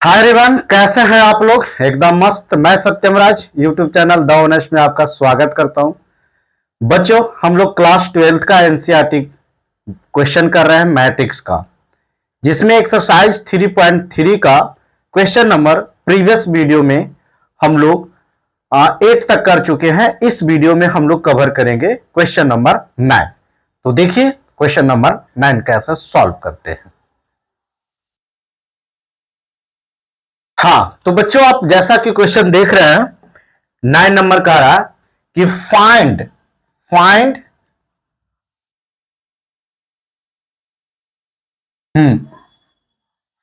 Hi everyone, कैसे हैं आप लोग। एकदम मस्त। मैं सत्यम राज यूट्यूब चैनल द ऑनेस्ट में आपका स्वागत करता हूं। बच्चों, हम लोग क्लास 12th का एनसीईआरटी क्वेश्चन कर रहे हैं मैट्रिक्स का, जिसमें एक्सरसाइज 3.3 का क्वेश्चन नंबर प्रीवियस वीडियो में हम लोग 8 तक कर चुके हैं। इस वीडियो में हम लोग कवर करेंगे क्वेश्चन नंबर 9। तो देखिए क्वेश्चन नंबर 9 कैसे सॉल्व करते हैं। हाँ, तो बच्चों आप जैसा कि क्वेश्चन देख रहे हैं 9 नंबर का रहा कि find find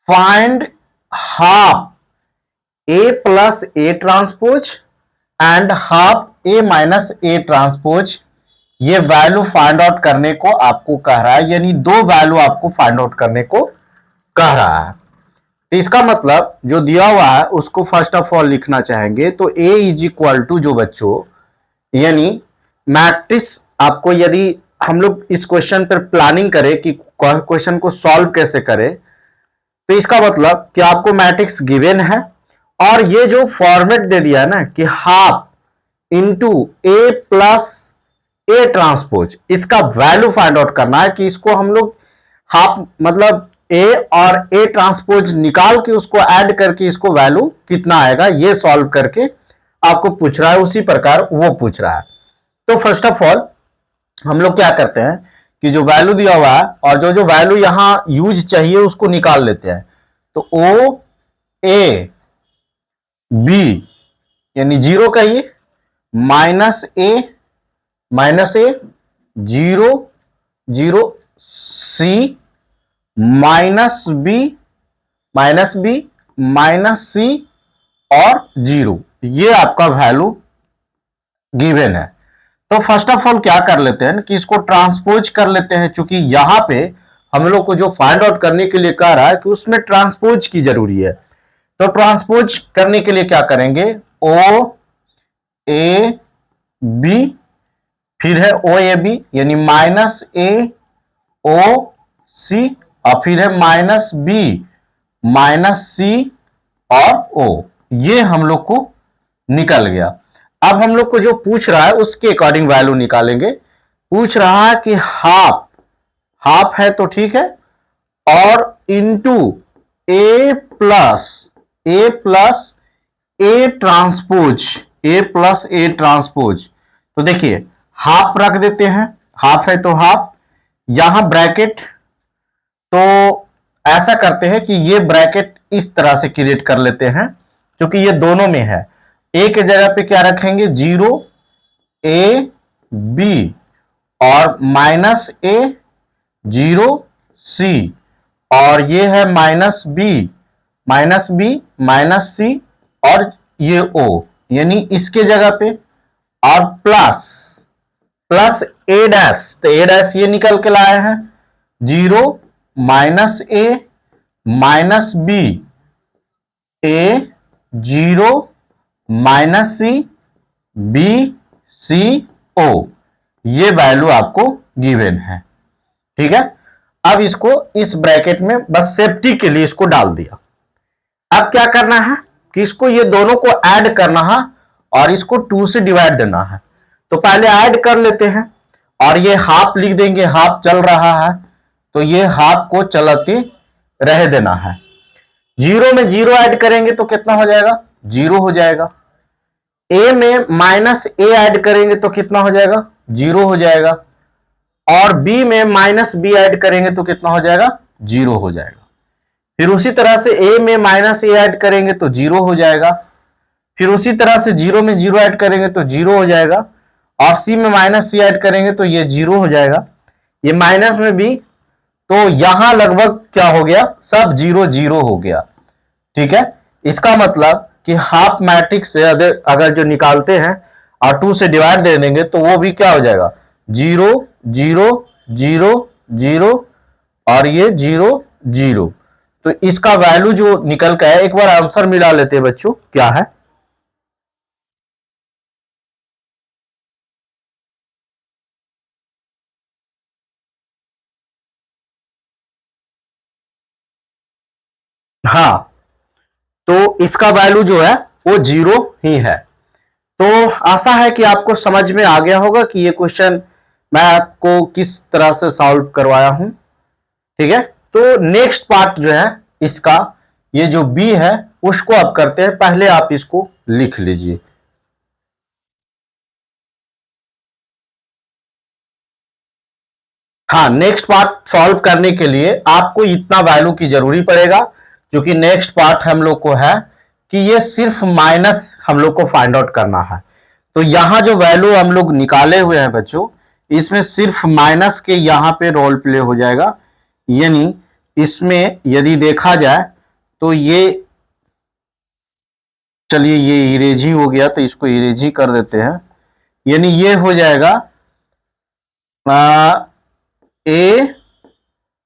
find half A plus A transpose and half A minus A transpose. ये वैल्यू फाइंड आउट करने को आपको कह रहा है, यानी दो वैल्यू आपको फाइंड आउट करने को कह रहा है। तो इसका मतलब जो दिया हुआ है उसको फर्स्ट ऑफ ऑल लिखना चाहेंगे तो ए इज इक्वल टू जो बच्चों, यानी मैट्रिक्स आपको, यदि हम लोग इस क्वेश्चन पर प्लानिंग करें कि क्वेश्चन को सॉल्व कैसे करें, तो इसका मतलब कि आपको मैट्रिक्स गिवन है और ये जो फॉर्मेट दे दिया है ना कि half into A plus A transpose, इसका वैल्यू फाइंड आउट करना है कि इसको हम लोग हाफ मतलब ए और ए ट्रांसपोज निकाल के उसको ऐड करके इसको वैल्यू कितना आएगा ये सॉल्व करके आपको पूछ रहा है। उसी प्रकार वो पूछ रहा है। तो फर्स्ट ऑफ ऑल हम लोग क्या करते हैं कि जो वैल्यू दिया हुआ है और जो जो वैल्यू यहां यूज चाहिए उसको निकाल लेते हैं। तो ओ ए बी यानी जीरो कहिए, माइनस ए जीरो जीरो, सी माइनस बी माइनस सी और जीरो, ये आपका वैल्यू गिवन है। तो फर्स्ट ऑफ ऑल क्या कर लेते हैं कि इसको ट्रांसपोज कर लेते हैं, क्योंकि यहां पे हम लोग को जो फाइंड आउट करने के लिए कह रहा है कि उसमें ट्रांसपोज की जरूरी है। तो ट्रांसपोज करने के लिए क्या करेंगे, ओ ए बी, फिर है ओ ए बी यानी माइनस ए ओ सी, और फिर है माइनस बी माइनस सी और ओ। ये हम लोग को निकल गया। अब हम लोग को जो पूछ रहा है उसके अकॉर्डिंग वैल्यू निकालेंगे। पूछ रहा है कि हाफ, हाफ है तो ठीक है, और into A plus A transpose, A plus A transpose. तो देखिए हाफ रख देते हैं, हाफ है तो हाफ, यहां ब्रैकेट। तो ऐसा करते हैं कि ये ब्रैकेट इस तरह से क्रिएट कर लेते हैं, क्योंकि ये दोनों में है। ए के जगह पे क्या रखेंगे, जीरो ए बी और माइनस ए जीरो सी, और ये है माइनस बी माइनस सी और ये ओ, यानी इसके जगह पे, और प्लस प्लस ए डैश, तो ए डैश ये निकल के लाए हैं, zero minus A minus B A zero minus C B C O, ये वैल्यू आपको गिवन है। ठीक है, अब इसको इस ब्रैकेट में बस सेफ्टी के लिए इसको डाल दिया। अब क्या करना है कि इसको ये दोनों को ऐड करना है और इसको 2 से डिवाइड देना है। तो पहले ऐड कर लेते हैं और ये हाफ लिख देंगे, हाफ चल रहा है तो ये हाफ को चलाते रह देना है। जीरो में जीरो ऐड करेंगे तो कितना हो जाएगा, जीरो हो जाएगा। ए में माइनस ए ऐड करेंगे तो कितना हो जाएगा, जीरो हो जाएगा। और बी में माइनस बी ऐड करेंगे तो कितना हो जाएगा, जीरो हो जाएगा। फिर उसी तरह से ए में माइनस ए ऐड करेंगे तो जीरो हो जाएगा। फिर उसी तरह से जीरो में जीरो ऐड करेंगे तो जीरो हो जाएगा, और सी में माइनस सी ऐड करेंगे तो ये जीरो हो जाएगा। ये माइनस में भी, तो यहां लगभग क्या हो गया, सब जीरो जीरो हो गया। ठीक है, इसका मतलब कि हाफ मैट्रिक्स से अगर जो निकालते हैं और 2 से डिवाइड दे देंगे तो वो भी क्या हो जाएगा, जीरो जीरो जीरो जीरो और ये जीरो जीरो। तो इसका वैल्यू जो निकल का है, एक बार आंसर मिला लेते हैं बच्चों, क्या है। हाँ, तो इसका वैल्यू जो है वो 0 ही है। तो आशा है कि आपको समझ में आ गया होगा कि ये क्वेश्चन मैं आपको किस तरह से सॉल्व करवाया हूं। ठीक है, तो नेक्स्ट पार्ट जो है इसका, ये जो बी है उसको अब करते हैं। पहले आप इसको लिख लीजिए। हाँ, नेक्स्ट पार्ट सॉल्व करने के लिए आपको इतना वैल्यू की जरूरी पड़ेगा, क्योंकि नेक्स्ट पार्ट हम लोग को है कि ये सिर्फ माइनस हम लोग को फाइंड आउट करना है। तो यहां जो वैल्यू हम लोग निकाले हुए हैं बच्चों, इसमें सिर्फ माइनस के यहां पे रोल प्ले हो जाएगा। यानी इसमें यदि देखा जाए तो ये, चलिए ये इरेज ही हो गया तो इसको इरेज ही कर देते हैं। यानी ये हो जाएगा ए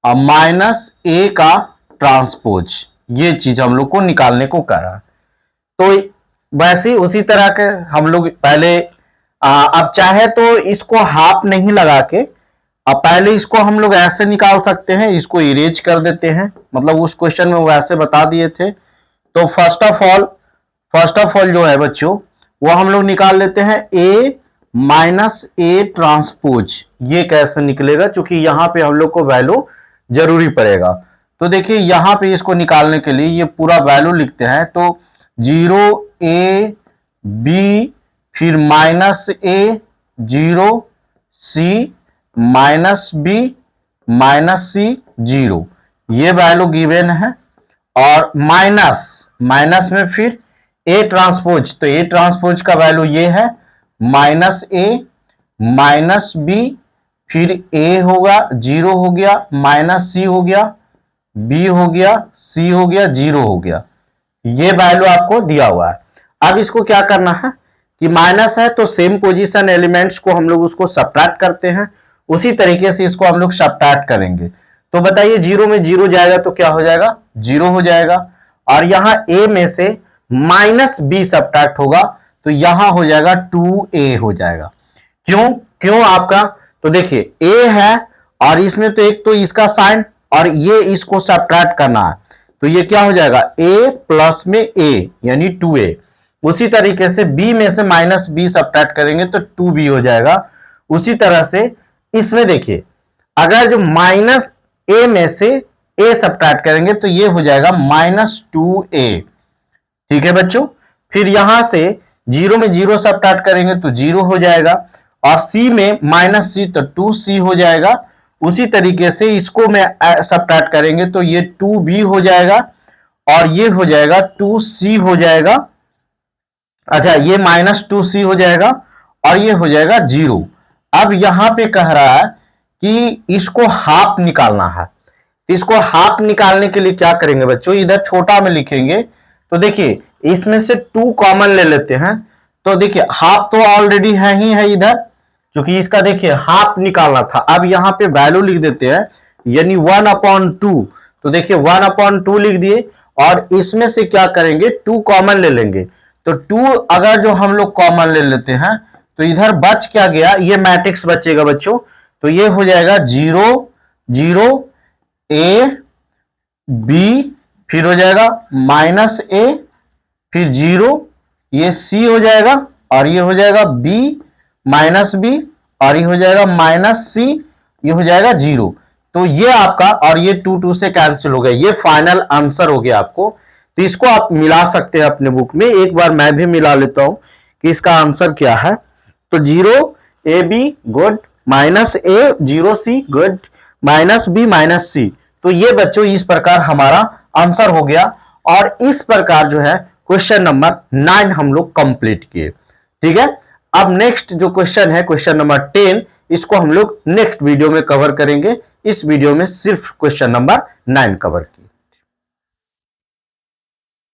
माइनस ए का ट्रांसपोज, ये चीज हम लोग को निकालने को करा। तो वैसे उसी तरह के हम लोग पहले अब चाहे तो इसको हाफ नहीं लगा के, अब पहले इसको हम लोग ऐसे निकाल सकते हैं, इसको इरेज कर देते हैं, मतलब उस क्वेश्चन में वो ऐसे बता दिए थे। तो फर्स्ट ऑफ ऑल जो है बच्चों वो हम लोग निकाल लेते हैं ए माइनस ए ट्रांसपोज। ये कैसे निकलेगा, क्योंकि यहां पे हम लोग को वैल्यू जरूरी पड़ेगा। तो देखिए यहां पे इसको निकालने के लिए ये पूरा वैल्यू लिखते हैं। तो 0 ए बी फिर माइनस ए 0 सी माइनस बी माइनस सी 0, ये वैल्यू गिवन है। और माइनस में फिर ए ट्रांसपोज, तो ए ट्रांसपोज का वैल्यू ये है माइनस ए माइनस बी फिर ए होगा 0 हो गया, माइनस सी हो गया, बी हो गया, सी हो गया, 0 हो गया। ये वैल्यू आपको दिया हुआ है। अब इसको क्या करना है कि माइनस है तो सेम पोजीशन एलिमेंट्स को हम लोग उसको सब्ट्रैक्ट करते हैं, उसी तरीके से इसको हम लोग सब्ट्रैक्ट करेंगे। तो बताइए 0 में 0 जाएगा तो क्या हो जाएगा, 0 हो जाएगा। और यहां ए में से माइनस बी सब्ट्रैक्ट होगा तो यहां हो जाएगा 2a हो जाएगा। क्यों आपका, तो देखिए a है और इसमें तो एक तो इसका साइन और ये इसको सब्ट्रैक्ट करना है, तो ये क्या हो जाएगा a प्लस में a यानी 2a। उसी तरीके से b में से माइनस b सब्ट्रैक्ट करेंगे तो 2b हो जाएगा। उसी तरह से इसमें देखिए अगर जो माइनस a में से a सब्ट्रैक्ट करेंगे तो ये हो जाएगा माइनस 2a। ठीक है बच्चों, फिर यहां से 0 में 0 सब्ट्रैक्ट करेंगे तो 0 हो जाएगा, और c में माइनस सी तो 2c हो जाएगा। उसी तरीके से इसको में सब्ट्रैक्ट करेंगे तो ये 2b हो जाएगा और ये हो जाएगा 2c हो जाएगा। अच्छा, ये माइनस 2c हो जाएगा और ये हो जाएगा 0। अब यहां पे कह रहा है कि इसको हाफ निकालना है। इसको हाफ निकालने के लिए क्या करेंगे बच्चों, इधर छोटा में लिखेंगे। तो देखिए इसमें से 2 कॉमन ले लेते हैं। तो देखिए हाफ तो ऑलरेडी है ही है इधर, क्योंकि इसका देखिए हाफ निकालना था। अब यहां पे वैल्यू लिख देते हैं, यानी 1/2। तो देखिए 1/2 लिख दिए और इसमें से क्या करेंगे 2 कॉमन ले लेंगे। तो 2 अगर जो हम लोग कॉमन ले लेते हैं तो इधर बच क्या गया, ये मैट्रिक्स बचेगा बच्चों। तो ये हो जाएगा 0 0 a b फिर हो जाएगा माइनस a फिर 0, ये c हो जाएगा और ये हो जाएगा b माइनस b और ये हो जाएगा माइनस c, ये हो जाएगा 0। तो ये आपका, और ये 2 से कैंसिल हो गया, ये फाइनल आंसर हो गया आपको। तो इसको आप मिला सकते हैं अपने बुक में, एक बार मैं भी मिला लेता हूं कि इसका आंसर क्या है। तो 0 ab good minus a 0 c good minus b minus c। तो ये बच्चों इस प्रकार हमारा आंसर हो गया, और इस प्रकार जो है क्वेश्चन नंबर 9 हम लोग कंप्लीट किए। ठीक है, अब नेक्स्ट जो क्वेश्चन है क्वेश्चन नंबर 10, इसको हम लोग नेक्स्ट वीडियो में कवर करेंगे। इस वीडियो में सिर्फ क्वेश्चन नंबर 9 कवर किया।